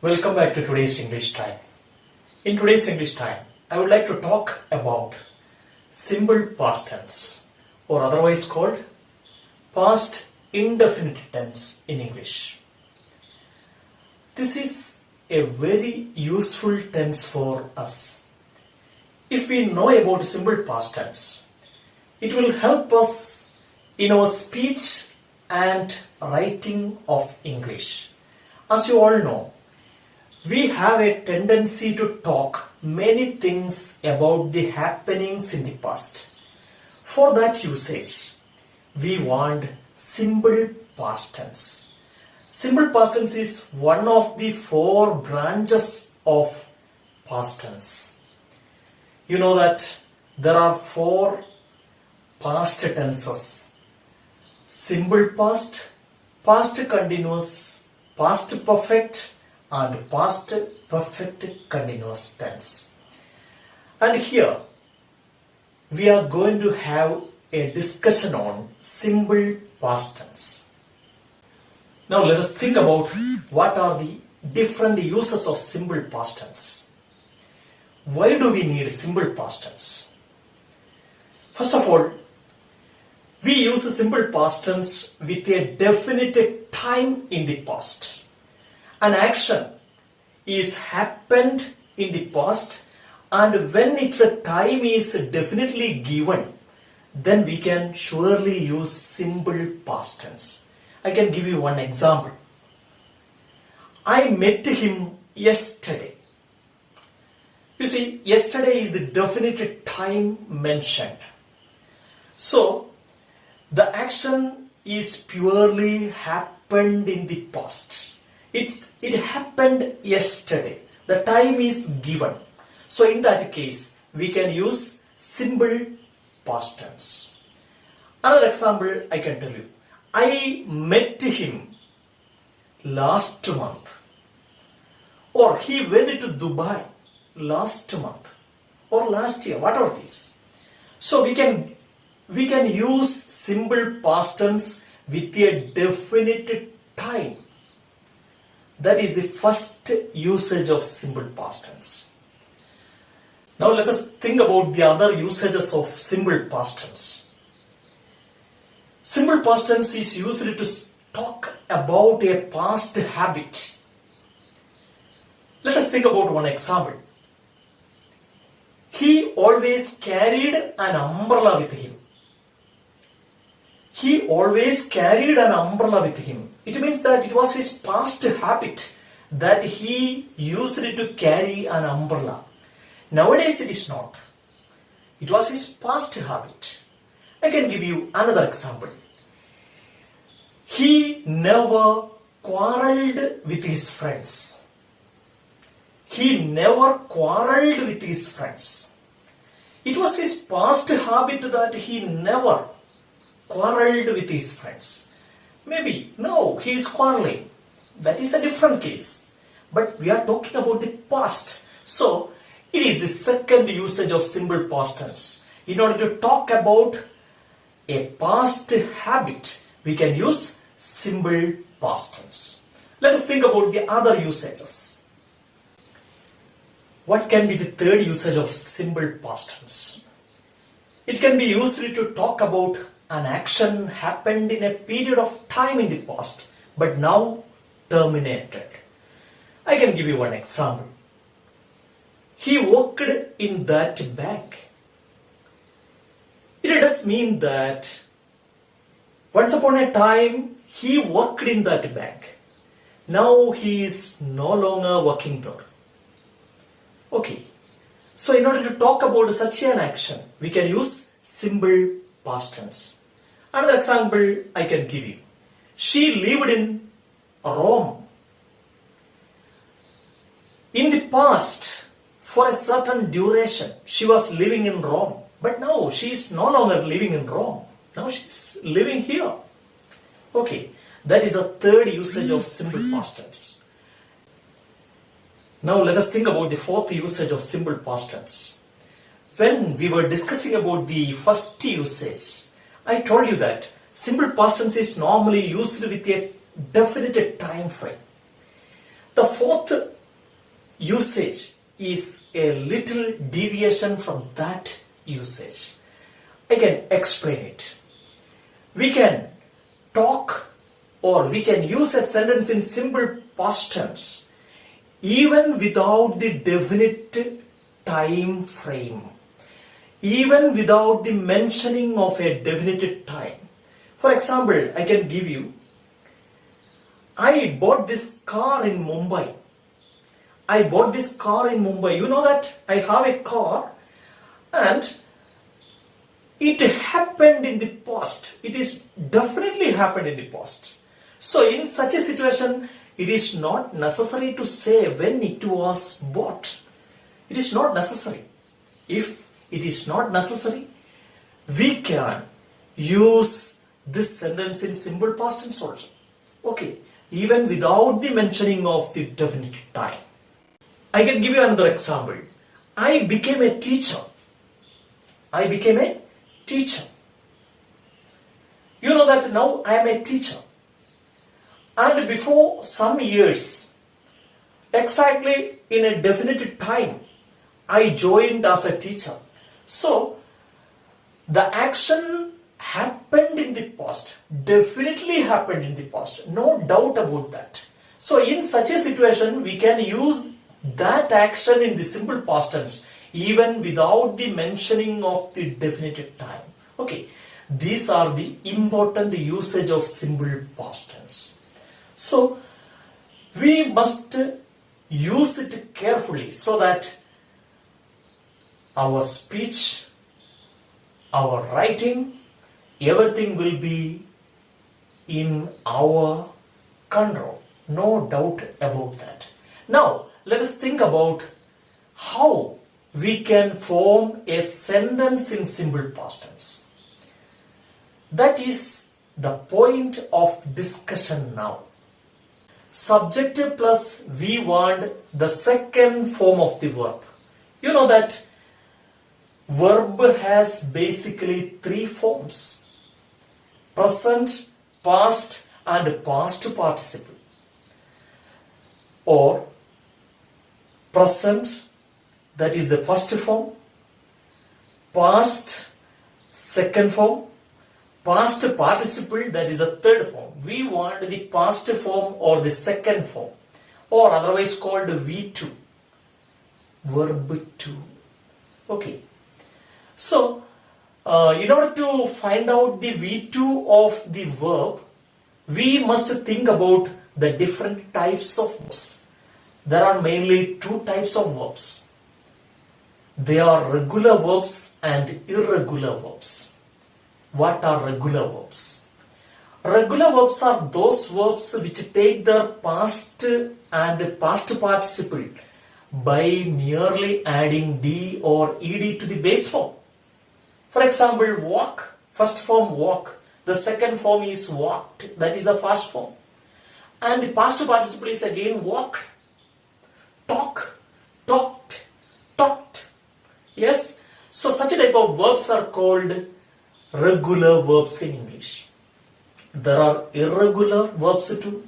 Welcome back to today's English time. In today's English time, I would like to talk about simple past tense, or otherwise called past indefinite tense in English. This is a very useful tense for us. If we know about simple past tense, it will help us in our speech and writing of English. As you all know, we have a tendency to talk many things about the happenings in the past. For that usage, we want simple past tense. Simple past tense is one of the 4 branches of past tense. You know that there are 4 past tenses: simple past, past continuous, past perfect, and past perfect continuous tense. And here we are going to have a discussion on simple past tense. Now let us think about what are the different uses of simple past tense. Why do we need simple past tense? First of all, we use simple past tense with a definite time in the past. An action is happened in the past, and when its time is definitely given, then we can surely use simple past tense. I can give you one example. I met him yesterday. You see, yesterday is the definite time mentioned. So, the action is purely happened in the past. It happened yesterday. The time is given. So in that case, we can use simple past tense. Another example I can tell you. I met him last month. Or he went to Dubai last month. Or last year, whatever it is. So we can use simple past tense with a definite time. That is the first usage of simple past tense. Now let us think about the other usages of simple past tense. Simple past tense is used to talk about a past habit. Let us think about one example. He always carried an umbrella with him. He always carried an umbrella with him. It means that it was his past habit that he used to carry an umbrella. Nowadays it is not. It was his past habit. I can give you another example. He never quarreled with his friends. He never quarreled with his friends. It was his past habit that he never quarreled with his friends. Maybe, no, he is quarreling. That is a different case. But we are talking about the past. So, it is the second usage of simple past tense. In order to talk about a past habit, we can use simple past tense. Let us think about the other usages. What can be the third usage of simple past tense? It can be used to talk about an action happened in a period of time in the past, but now terminated. I can give you one example. He worked in that bank. It does mean that once upon a time he worked in that bank. Now he is no longer working there. Okay. So in order to talk about such an action, we can use simple past tense. Another example I can give you. She lived in Rome. In the past, for a certain duration, she was living in Rome. But now she is no longer living in Rome. Now she is living here. Okay, that is a third usage of simple past tense. Now let us think about the fourth usage of simple past tense. When we were discussing about the first usage, I told you that simple past tense is normally used with a definite time frame. The fourth usage is a little deviation from that usage. I can explain it. We can talk or we can use a sentence in simple past tense even without the definite time frame, even without the mentioning of a definite time. For example, I can give you, I bought this car in Mumbai. I bought this car in Mumbai. You know that I have a car and it happened in the past. It is definitely happened in the past. So in such a situation, it is not necessary to say when it was bought. It is not necessary. If it is not necessary, we can use this sentence in simple past tense also. Okay, even without the mentioning of the definite time. I can give you another example. I became a teacher. I became a teacher. You know that now I am a teacher. And before some years, exactly in a definite time, I joined as a teacher. So, the action happened in the past, definitely happened in the past, no doubt about that. So, in such a situation, we can use that action in the simple past tense, even without the mentioning of the definite time. Okay, these are the important usage of simple past tense. So, we must use it carefully so that our speech, our writing, everything will be in our control. No doubt about that. Now, let us think about how we can form a sentence in simple past tense. That is the point of discussion now. Subject plus we want the second form of the verb. You know that verb has basically three forms: present, past and past participle. Or present, that is the first form, past, second form, past participle, that is the third form. We want the past form or the second form, or otherwise called V2, verb 2. Okay. So, in order to find out the V2 of the verb, we must think about the different types of verbs. There are mainly two types of verbs. They are regular verbs and irregular verbs. What are regular verbs? Regular verbs are those verbs which take their past and past participle by merely adding d or ed to the base form. For example, walk, first form walk, the second form is walked, that is the first form. And the past participle is again walked, talk, talked, talked. Yes? So such a type of verbs are called regular verbs in English. There are irregular verbs too.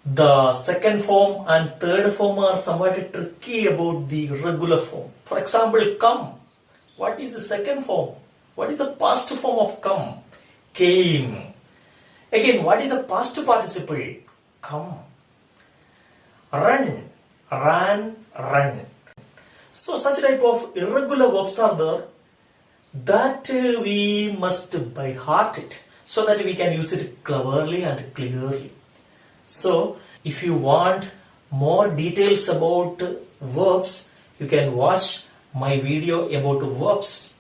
The second form and third form are somewhat tricky about the regular form. For example, come. What is the second form? What is the past form of come? Came. Again, what is the past participle? Come. Run. Ran. Run. So such type of irregular verbs are there that we must by heart it so that we can use it cleverly and clearly. So if you want more details about verbs, you can watch my video about verbs,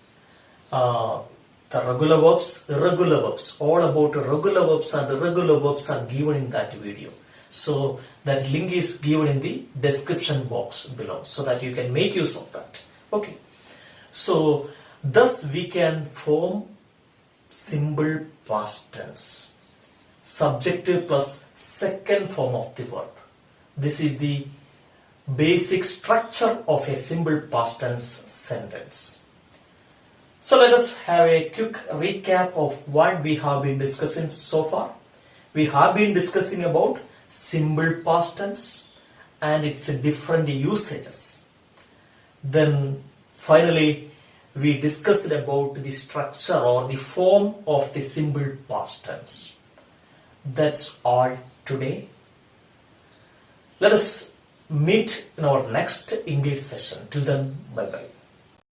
the regular verbs, irregular verbs. All about regular verbs and irregular verbs are given in that video. So that link is given in the description box below so that you can make use of that. Okay. So thus we can form simple past tense. Subjective plus second form of the verb. This is the basic structure of a simple past tense sentence. So let us have a quick recap of what we have been discussing so far. We have been discussing about simple past tense and its different usages. Then finally we discussed about the structure or the form of the simple past tense. That's all today. Let us meet in our next English session. Till then, bye bye.